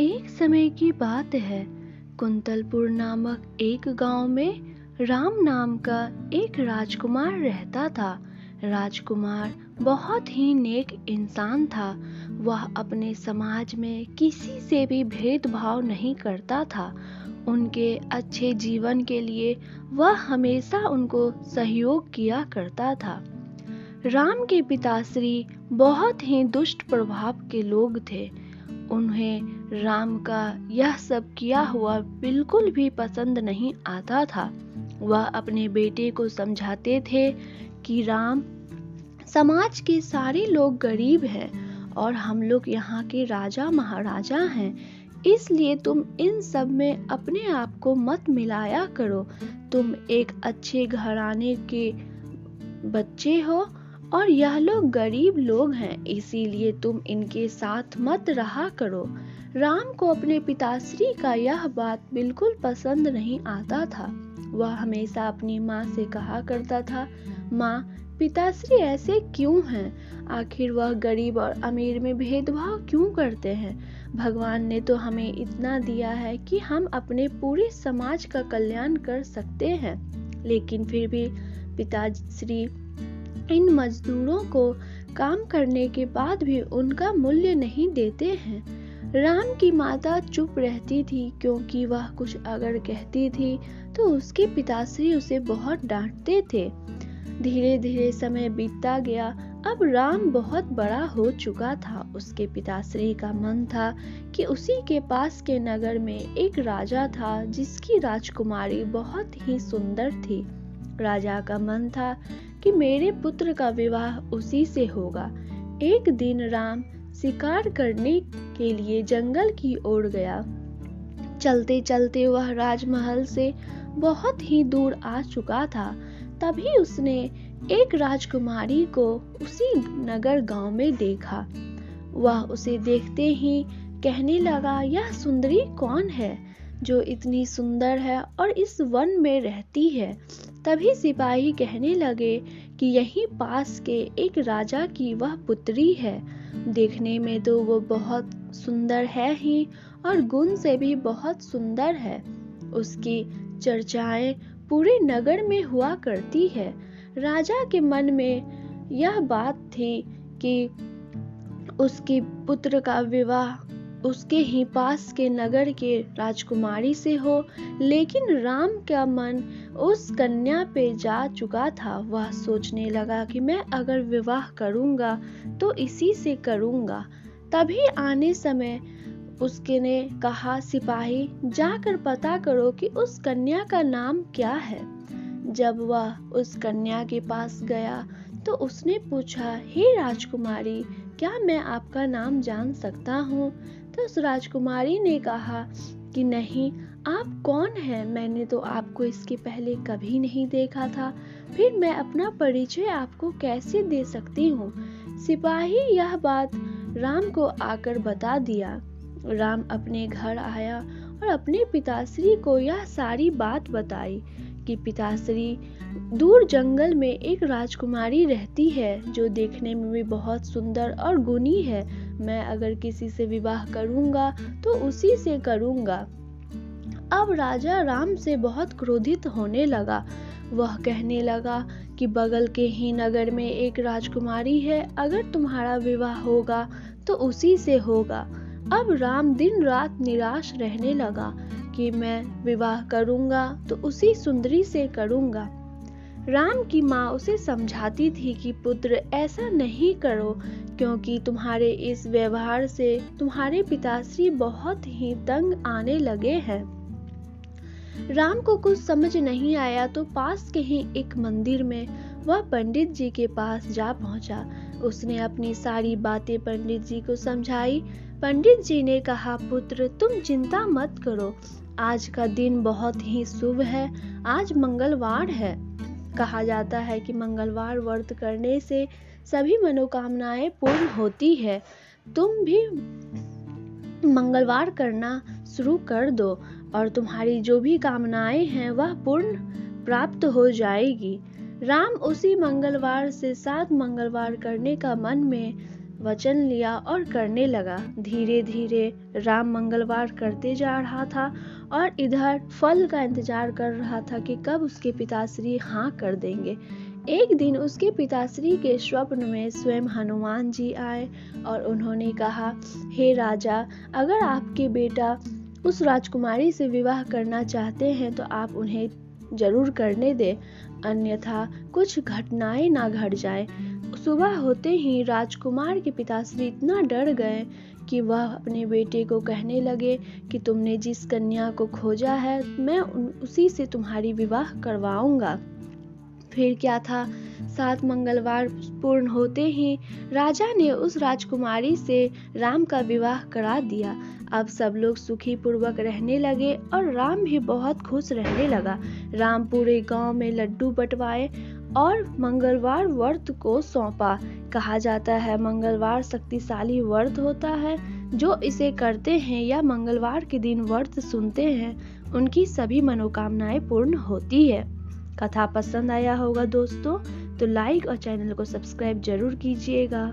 एक समय की बात है। कुंतलपुर नामक एक गांव में राम नाम का एक राजकुमार रहता था। राजकुमार बहुत ही नेक इंसान था। वह अपने समाज में किसी से भी भेदभाव नहीं करता था। उनके अच्छे जीवन के लिए वह हमेशा उनको सहयोग किया करता था। राम के पिताश्री बहुत ही दुष्ट प्रभाव के लोग थे। उन्हें राम का यह सब किया हुआ बिल्कुल भी पसंद नहीं आता था। वह अपने बेटे को समझाते थे कि राम, समाज के सारे लोग गरीब हैं और हम लोग यहाँ के राजा महाराजा हैं, इसलिए तुम इन सब में अपने आप को मत मिलाया करो। तुम एक अच्छे घराने के बच्चे हो और यह लोग गरीब लोग हैं, इसीलिए तुम इनके साथ मत रहा करो। राम को अपने पिताश्री का यह बात बिल्कुल पसंद नहीं आता था। वह हमेशा अपनी माँ से कहा करता था, माँ, पिताश्री ऐसे क्यों हैं? आखिर वह गरीब और अमीर में भेदभाव क्यों करते हैं? भगवान ने तो हमें इतना दिया है कि हम अपने पूरे समाज का कल्याण कर सकते हैं, लेकिन फिर भी पिताश्री इन मजदूरों को काम करने के बाद भी उनका मूल्य नहीं देते हैं। राम की माता चुप रहती थी, क्योंकि वह कुछ अगर कहती थी तो उसके पिताश्री उसे बहुत डांटते थे। धीरे धीरे समय बीतता गया। अब राम बहुत बड़ा हो चुका था। उसके पिताश्री का मन था कि उसी के पास के नगर में एक राजा था जिसकी राजकुमारी बहुत ही सुंदर थी। राजा का मन था कि मेरे पुत्र का विवाह उसी से होगा। एक दिन राम शिकार करने के लिए जंगल की ओर गया। चलते चलते वह राजमहल से बहुत ही दूर आ चुका था। तभी उसने एक राजकुमारी को उसी नगर गांव में देखा। वह उसे देखते ही कहने लगा, यह सुंदरी कौन है जो इतनी सुंदर है और इस वन में रहती है? तभी सिपाही कहने लगे कि यहीं पास के एक राजा की वह पुत्री है। देखने में तो वो बहुत सुंदर है ही और गुण से भी बहुत सुंदर है। उसकी चर्चाएं पूरे नगर में हुआ करती है। राजा के मन में यह बात थी कि उसके पुत्र का विवाह उसके ही पास के नगर के राजकुमारी से हो, लेकिन राम का मन उस कन्या पे जा चुका था। वह सोचने लगा कि मैं अगर विवाह करूंगा तो इसी से करूंगा। तभी आने समय उसके ने कहा, सिपाही, जाकर पता करो कि उस कन्या का नाम क्या है। जब वह उस कन्या के पास गया तो उसने पूछा, हे राजकुमारी, क्या मैं आपका नाम जान सकता हूँ? तो उस राजकुमारी ने कहा कि नहीं, आप कौन हैं? मैंने तो आपको इसके पहले कभी नहीं देखा था, फिर मैं अपना परिचय आपको कैसे दे सकती हूँ? सिपाही यह बात राम को आकर बता दिया। राम अपने घर आया और अपने पिताश्री को यह सारी बात बताई कि पिताश्री, दूर जंगल में एक राजकुमारी रहती है जो देखने में भी बहुत सुंदर और गुणी है। मैं अगर किसी से विवाह करूंगा तो उसी से करूंगा। अब राजा राम से बहुत क्रोधित होने लगा। वह कहने लगा कि बगल के ही नगर में एक राजकुमारी है, अगर तुम्हारा विवाह होगा तो उसी से होगा। अब राम दिन रात निराश रहने लगा कि मैं विवाह करूंगा तो उसी सुंदरी से करूंगा। राम की माँ उसे समझाती थी कि पुत्र, ऐसा नहीं करो, क्योंकि तुम्हारे इस व्यवहार से तुम्हारे पिताश्री बहुत ही तंग आने लगे हैं। राम को कुछ समझ नहीं आया तो पास के ही एक मंदिर में वह पंडित जी के पास जा पहुंचा। उसने अपनी सारी बातें पंडित जी को समझाई। पंडित जी ने कहा, पुत्र, तुम चिंता मत करो, आज का दिन बहुत ही शुभ है। आज मंगलवार है। कहा जाता है कि मंगलवार व्रत करने से सभी मनोकामनाएं पूर्ण होती है। तुम भी मंगलवार करना शुरू कर दो और तुम्हारी जो भी कामनाएं हैं वह पूर्ण प्राप्त हो जाएगी। राम उसी मंगलवार से 7 मंगलवार करने का मन में वचन लिया और करने लगा। धीरे धीरे राम मंगलवार करते जा रहा था और इधर फल का इंतजार कर रहा था कि कब उसके पिताश्री हाँ कर देंगे। एक दिन उसके पिताश्री के स्वप्न में स्वयं हनुमान जी आए और उन्होंने कहा, हे राजा, अगर आपके बेटा उस राजकुमारी से विवाह करना चाहते हैं तो आप उन्हें जरूर करने दें, अन्यथा कुछ घटनाएं ना घट जाएं। सुबह होते ही राजकुमार के पिताश्री इतना डर गए कि वह अपने बेटे को कहने लगे कि तुमने जिस कन्या को खोजा है मैं उसी से तुम्हारी विवाह करवाऊंगा। फिर क्या था, 7 मंगलवार पूर्ण होते ही राजा ने उस राजकुमारी से राम का विवाह करा दिया। अब सब लोग सुखी पूर्वक रहने लगे और राम भी बहुत खुश रहने लगा। राम पूरे गांव में लड्डू बंटवाए और मंगलवार व्रत को सौंपा। कहा जाता है मंगलवार शक्तिशाली व्रत होता है। जो इसे करते हैं या मंगलवार के दिन व्रत सुनते हैं उनकी सभी मनोकामनाएं पूर्ण होती है। कथा पसंद आया होगा दोस्तों तो लाइक और चैनल को सब्सक्राइब जरूर कीजिएगा।